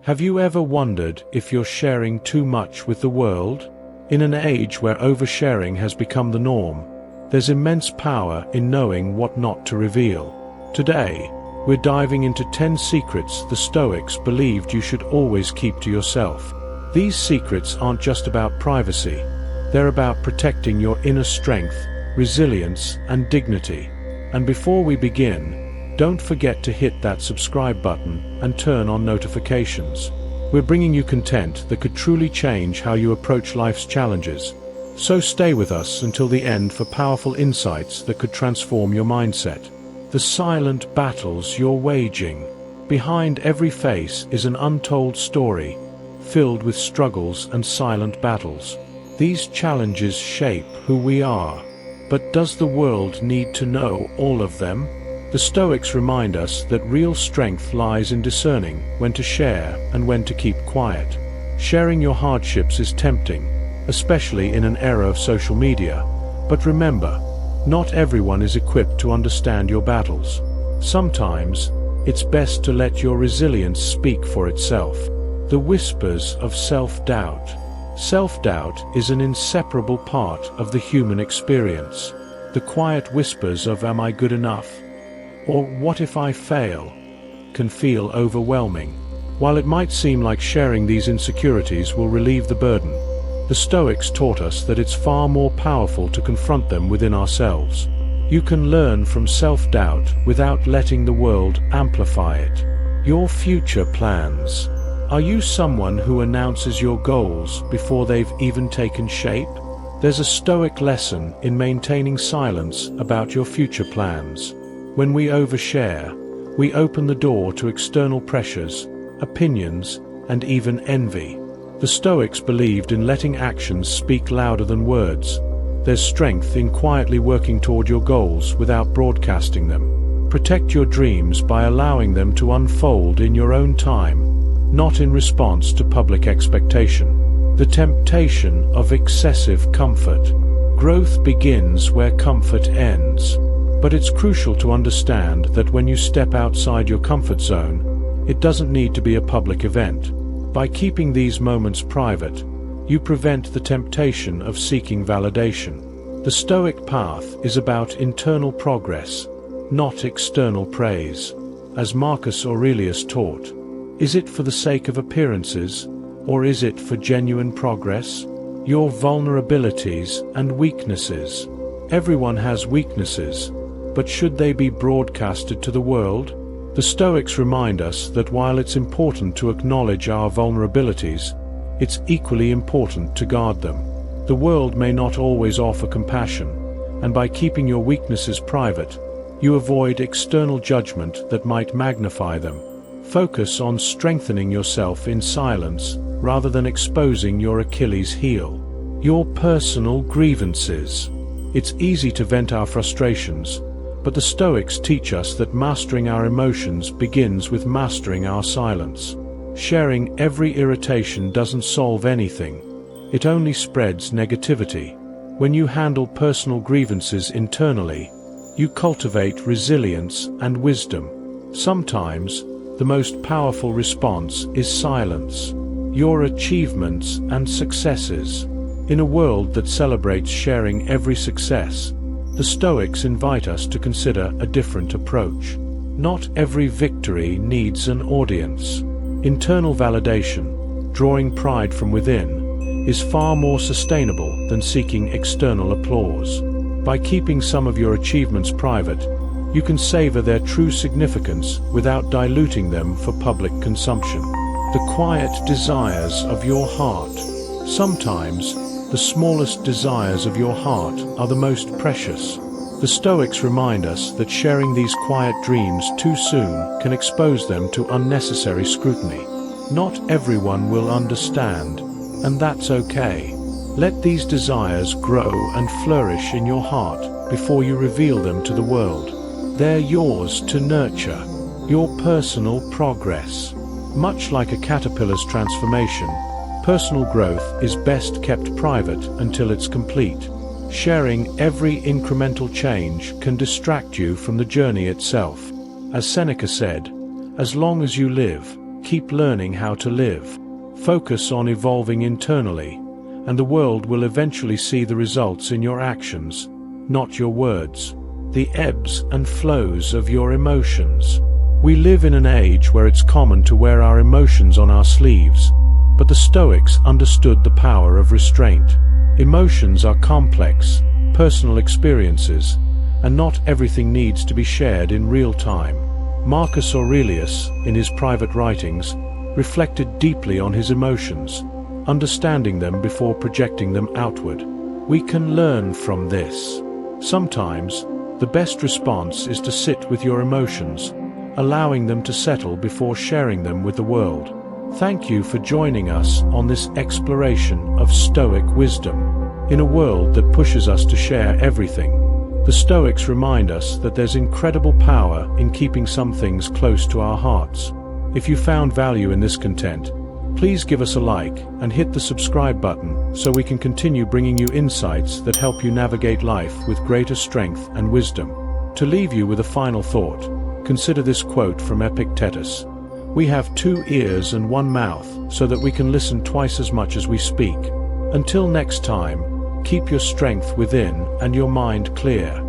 Have you ever wondered if you're sharing too much with the world? In an age where oversharing has become the norm, there's immense power in knowing what not to reveal. Today, we're diving into 10 secrets the Stoics believed you should always keep to yourself. These secrets aren't just about privacy, they're about protecting your inner strength, resilience, and dignity. And before we begin, don't forget to hit that subscribe button and turn on notifications. We're bringing you content that could truly change how you approach life's challenges. So stay with us until the end for powerful insights that could transform your mindset. The silent battles you're waging. Behind every face is an untold story, filled with struggles and silent battles. These challenges shape who we are. But does the world need to know all of them? The Stoics remind us that real strength lies in discerning when to share and when to keep quiet. Sharing your hardships is tempting, especially in an era of social media. But remember, not everyone is equipped to understand your battles. Sometimes, it's best to let your resilience speak for itself. The whispers of self-doubt. Self-doubt is an inseparable part of the human experience. The quiet whispers of "Am I good enough?" or "What if I fail?" can feel overwhelming. While it might seem like sharing these insecurities will relieve the burden, the Stoics taught us that it's far more powerful to confront them within ourselves. You can learn from self-doubt without letting the world amplify it. Your future plans. Are you someone who announces your goals before they've even taken shape? There's a Stoic lesson in maintaining silence about your future plans. When we overshare, we open the door to external pressures, opinions, and even envy. The Stoics believed in letting actions speak louder than words. There's strength in quietly working toward your goals without broadcasting them. Protect your dreams by allowing them to unfold in your own time, not in response to public expectation. The temptation of excessive comfort. Growth begins where comfort ends. But it's crucial to understand that when you step outside your comfort zone, it doesn't need to be a public event. By keeping these moments private, you prevent the temptation of seeking validation. The Stoic path is about internal progress, not external praise. As Marcus Aurelius taught, is it for the sake of appearances, or is it for genuine progress? Your vulnerabilities and weaknesses. Everyone has weaknesses, but should they be broadcasted to the world? The Stoics remind us that while it's important to acknowledge our vulnerabilities, it's equally important to guard them. The world may not always offer compassion, and by keeping your weaknesses private, you avoid external judgment that might magnify them. Focus on strengthening yourself in silence rather than exposing your Achilles heel. Your personal grievances. It's easy to vent our frustrations, but the Stoics teach us that mastering our emotions begins with mastering our silence. Sharing every irritation doesn't solve anything. It only spreads negativity. When you handle personal grievances internally, you cultivate resilience and wisdom. Sometimes, the most powerful response is silence. Your achievements and successes. In a world that celebrates sharing every success, the Stoics invite us to consider a different approach. Not every victory needs an audience. Internal validation, drawing pride from within, is far more sustainable than seeking external applause. By keeping some of your achievements private, you can savor their true significance without diluting them for public consumption. The quiet desires of your heart. Sometimes, the smallest desires of your heart are the most precious. The Stoics remind us that sharing these quiet dreams too soon can expose them to unnecessary scrutiny. Not everyone will understand, and that's okay. Let these desires grow and flourish in your heart before you reveal them to the world. They're yours to nurture. Your personal progress. Much like a caterpillar's transformation, personal growth is best kept private until it's complete. Sharing every incremental change can distract you from the journey itself. As Seneca said, as long as you live, Keep learning how to live. Focus on evolving internally, and the world will eventually see the results in your actions, not your words. The ebbs and flows of your emotions. We live in an age where it's common to wear our emotions on our sleeves, but the Stoics understood the power of restraint. Emotions are complex, personal experiences, and not everything needs to be shared in real time. Marcus Aurelius, in his private writings, reflected deeply on his emotions, understanding them before projecting them outward. We can learn from this. Sometimes, the best response is to sit with your emotions, allowing them to settle before sharing them with the world. Thank you for joining us on this exploration of Stoic wisdom. In a world that pushes us to share everything, the Stoics remind us that there's incredible power in keeping some things close to our hearts. If you found value in this content, please give us a like and hit the subscribe button so we can continue bringing you insights that help you navigate life with greater strength and wisdom. To leave you with a final thought, consider this quote from Epictetus: "We have 2 ears and 1 mouth so that we can listen twice as much as we speak." Until next time, keep your strength within and your mind clear.